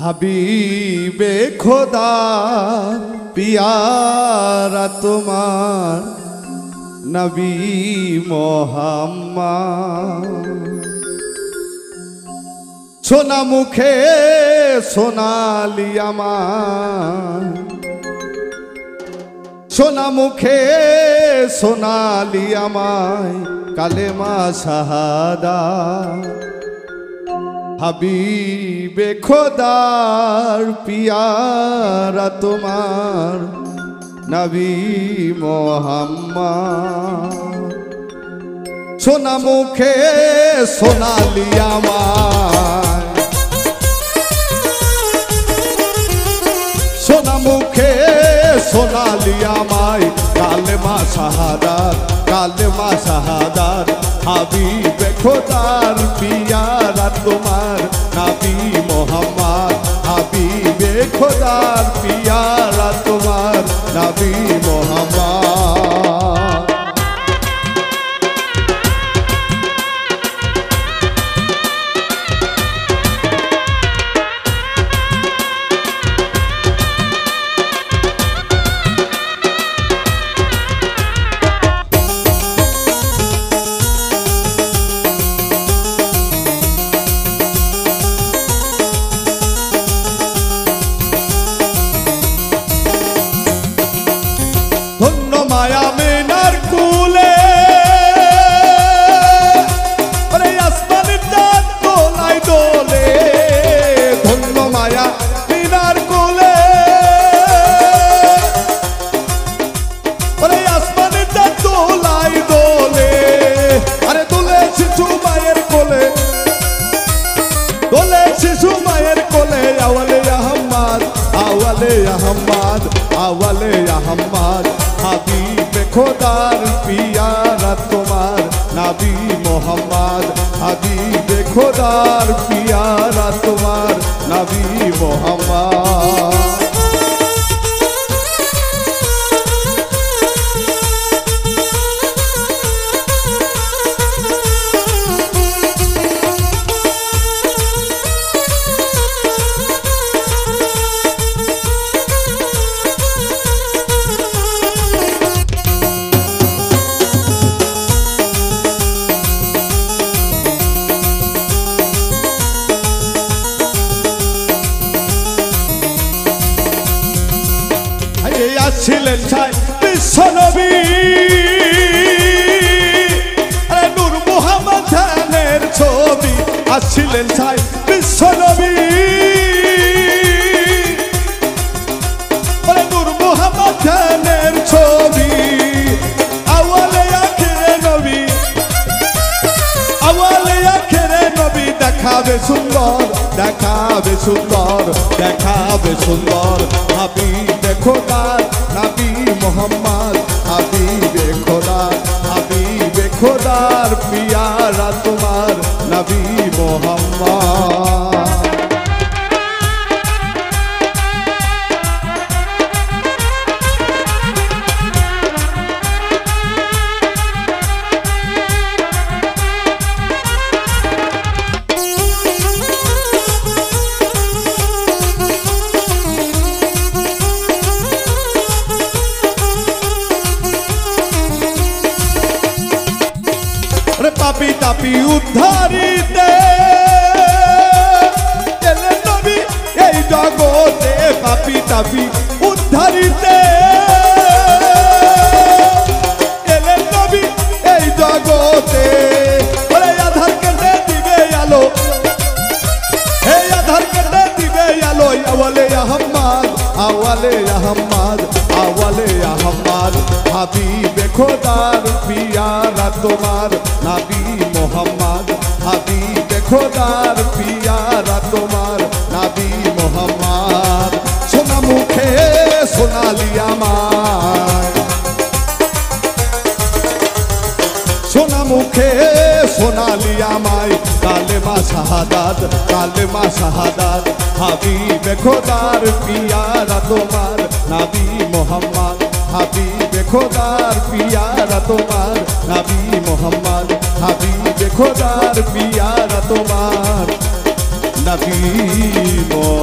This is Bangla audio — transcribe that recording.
হাবিবে খোদা পিয়ারা তোমার নবী মোহাম্মদ। সোনা মুখে সোনালি আমার, সোনা মুখে সোনালি আমায় কালেমা শাহাদাত। হাবিবে খোদার পিয়ারা তোমার নবী মোহাম্মদ। সোনা মুখে সোনালি আমায়, সোনা মুখে সোনালি আমায় কালেমা শাহাদাত, কালেমা শাহাদাত। হাবিবে খোদার পিয়ারা তোমার নবী মোহাম্মদ। হাবিবে খোদার পিয়ারা তোমার নবী মোহাম্মদ। মায়া মেনার কুলে আসমানের চাঁদ দোলায় দোলে। ধন্য মায়া মেনার কুলে আসমানের চাঁদ দোলায় দোলে। আরে দোলে শিশু মায়ের কোলে, দোলে শিশু মায়ের কোলে। আওয়ালে আহম্মদ, আওয়ালে আহম্মদ, আওয়ালে আহম্মদ। হাবিবে খোদার পিয়ারা তোমার নবী মোহাম্মদ। হাবিবে খোদার পিয়ারা তোমার নবী মোহাম্মদ। ছিলেন ছাই বিশ্বনবী নূর মুহাম্মদ ধ্যানের ছবি। আসছিলেন ছাই বিশ্বনবী নূর মুহাম্মদ ধ্যানের ছবি। আওয়ালে আখিরে নবী, আওয়ালে আখিরে নবী। দেখাবে সুন্দর, দেখাবে সুন্দর, দেখাবে সুন্দর। হাবিবে খোদার নবী মোহাম্মদ। হাবিবে খোদার, হাবিবে খোদার পিয়ারা তোমার নবী মোহাম্মদ। পাপি তাপি উদ্ধারিতে এলেন নবী এই জগতে। পাপি তাপি উদ্ধারিতে এলেন নবী এই জগতে। আধার কেটে দিবে আলো, হে আধার কেটে দিবে আলো। আওয়ালে আহম্মদ, আওয়ালে আহম্মদ, আওয়ালে আহম্মদ। হাবিবে খোদার পিয়ারা তোমার নবী মোহাম্মদ। হাবিবে খোদার পিয়ারা তোমার নবী মোহাম্মদ। সোনা মুখে সোনালি আমায়, সোনা মুখে সোনালি আমায় কালেমা শাহাদাত, কালেমা শাহাদাত। হাবিবে খোদার পিয়ারা তোমার নবী মোহাম্মদ। হাবিবে খোদার পিয়ারা তোমার নবী মোহাম্মদ। হাবিবে খোদার পিয়ারা তোমার নবী মোহাম্মদ।